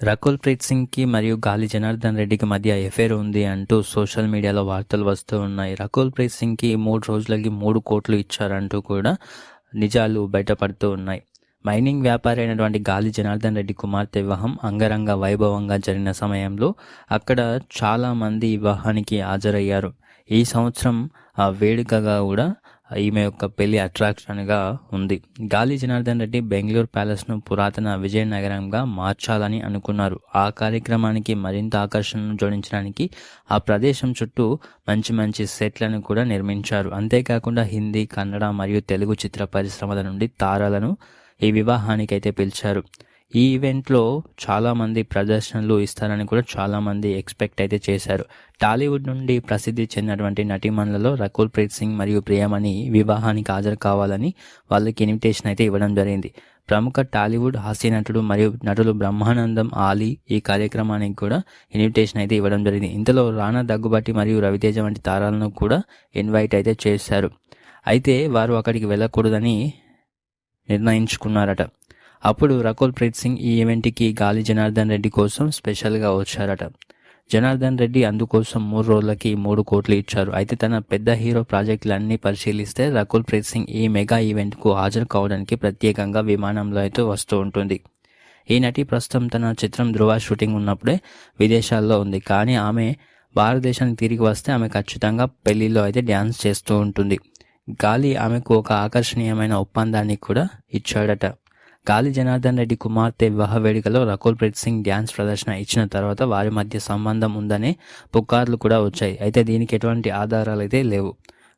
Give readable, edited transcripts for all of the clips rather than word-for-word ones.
రకుల్ ప్రీత్ సింగ్‌కి మరియు గాలి జనార్దన్ రెడ్డికి మధ్య ఎఫైర్ ఉంది అంటూ సోషల్ మీడియాలో వార్తలు వస్తూ ఉన్నాయి. రకుల్ ప్రీత్ సింగ్‌కి 3 రోజులకి 3,00,00,000 ఇచ్చారంటూ కూడా నిజాలు బయటపడుతూ ఉన్నాయి. మైనింగ్ వ్యాపారి అయినటువంటి గాలి జనార్దన్ రెడ్డి కుమార్తె వివాహం అంగరంగ వైభవంగా జరిగిన సమయంలో అక్కడ చాలామంది వివాహానికి హాజరయ్యారు. ఈ సంవత్సరం ఆ వేడుకగా కూడా ఈమె యొక్క పెళ్లి అట్రాక్షన్గా ఉంది. గాలి జనార్దన్ రెడ్డి బెంగళూరు ప్యాలెస్ను పురాతన విజయనగరంగా మార్చాలని అనుకున్నారు. ఆ కార్యక్రమానికి మరింత ఆకర్షణను జోడించడానికి ఆ ప్రదేశం చుట్టూ మంచి మంచి సెట్లను కూడా నిర్మించారు. అంతేకాకుండా హిందీ, కన్నడ మరియు తెలుగు చిత్ర పరిశ్రమల నుండి తారలను ఈ వివాహానికైతే పిలిచారు. ఈ ఈవెంట్లో చాలామంది ప్రదర్శనలు ఇస్తారని కూడా చాలామంది ఎక్స్పెక్ట్ అయితే చేశారు. టాలీవుడ్ నుండి ప్రసిద్ధి చెందినటువంటి నటీమణులలో రకుల్ ప్రీత్ సింగ్ మరియు ప్రియమణి వివాహానికి హాజరు కావాలని వాళ్ళకి ఇన్విటేషన్ అయితే ఇవ్వడం జరిగింది. ప్రముఖ టాలీవుడ్ హాస్య నటుడు మరియు నటులు బ్రహ్మానందం, ఆలీ ఈ కార్యక్రమానికి కూడా ఇన్విటేషన్ అయితే ఇవ్వడం జరిగింది. ఇందులో రానా దగ్గుబాటి మరియు రవితేజ వంటి తారాలను కూడా ఇన్వైట్ అయితే చేశారు. అయితే వారు అక్కడికి వెళ్ళకూడదని నిర్ణయించుకున్నారట. అప్పుడు రకుల్ ప్రీత్ సింగ్ ఈ ఈవెంట్కి గాలి జనార్దన్ రెడ్డి కోసం స్పెషల్గా వచ్చారట. జనార్దన్ రెడ్డి అందుకోసం 3 రోజులకి 3,00,00,000 ఇచ్చారు. అయితే తన పెద్ద హీరో ప్రాజెక్టులన్నీ పరిశీలిస్తే రకుల్ ప్రీత్ సింగ్ ఈ మెగా ఈవెంట్కు హాజరు కావడానికి ప్రత్యేకంగా విమానంలో అయితే వస్తూ ఉంటుంది. ఈ నటి ప్రస్తుతం తన చిత్రం ధృవ షూటింగ్ ఉన్నప్పుడే విదేశాల్లో ఉంది. కానీ ఆమె భారతదేశానికి తిరిగి వస్తే ఆమె ఖచ్చితంగా పెళ్లిలో అయితే డ్యాన్స్ చేస్తూ ఉంటుంది. గాలి ఆమెకు ఒక ఆకర్షణీయమైన ఒప్పందాన్ని కూడా ఇచ్చాడట. గాలి జనార్దన్ రెడ్డి కుమార్తె వివాహ వేడుకలో రకుల్ ప్రీత్ సింగ్ డ్యాన్స్ ప్రదర్శన ఇచ్చిన తర్వాత వారి మధ్య సంబంధం ఉందనే పుకార్లు కూడా వచ్చాయి. అయితే దీనికి ఎటువంటి ఆధారాలు అయితే లేవు.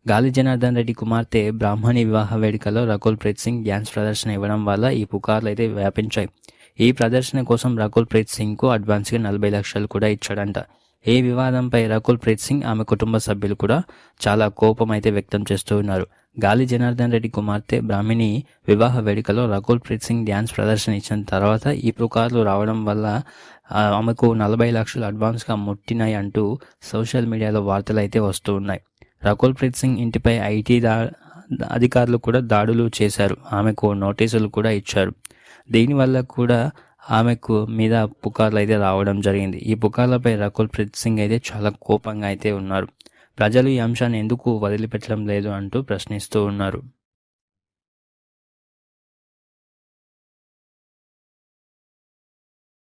గాలి జనార్దన్ రెడ్డి కుమార్తె బ్రాహ్మణి వివాహ వేడుకలో రకుల్ ప్రీత్ సింగ్ డ్యాన్స్ ప్రదర్శన ఇవ్వడం వల్ల ఈ పుకార్లు అయితే వ్యాపించాయి. ఈ ప్రదర్శన కోసం రకుల్ ప్రీత్ సింగ్కు అడ్వాన్స్గా 40 లక్షలు కూడా ఇచ్చాడంట. ఈ వివాదంపై రకుల్ ప్రీత్ సింగ్ ఆమె కుటుంబ సభ్యులు కూడా చాలా కోపం అయితే వ్యక్తం చేస్తూ ఉన్నారు. గాలి జనార్దన్ రెడ్డి కుమార్తె బ్రాహ్మిణి వివాహ వేడుకలో రకుల్ ప్రీత్ సింగ్ డ్యాన్స్ ప్రదర్శన ఇచ్చిన తర్వాత ఈ పుకార్లు రావడం వల్ల ఆమెకు 40 లక్షలు అడ్వాన్స్గా ముట్టినాయి అంటూ సోషల్ మీడియాలో వార్తలు అయితే వస్తూ ఉన్నాయి. రకుల్ ప్రీత్ సింగ్ ఇంటిపై ఐటీ అధికారులు కూడా దాడులు చేశారు. ఆమెకు నోటీసులు కూడా ఇచ్చారు. దీనివల్ల కూడా ఆమెకు మీద పుకార్లు అయితే రావడం జరిగింది. ఈ పుకార్లపై రకుల్ ప్రీత్ సింగ్ అయితే చాలా కోపంగా అయితే ఉన్నారు. ప్రజలు ఈ అంశాన్ని ఎందుకు వదిలిపెట్టడం లేదు అంటూ ప్రశ్నిస్తూ ఉన్నారు.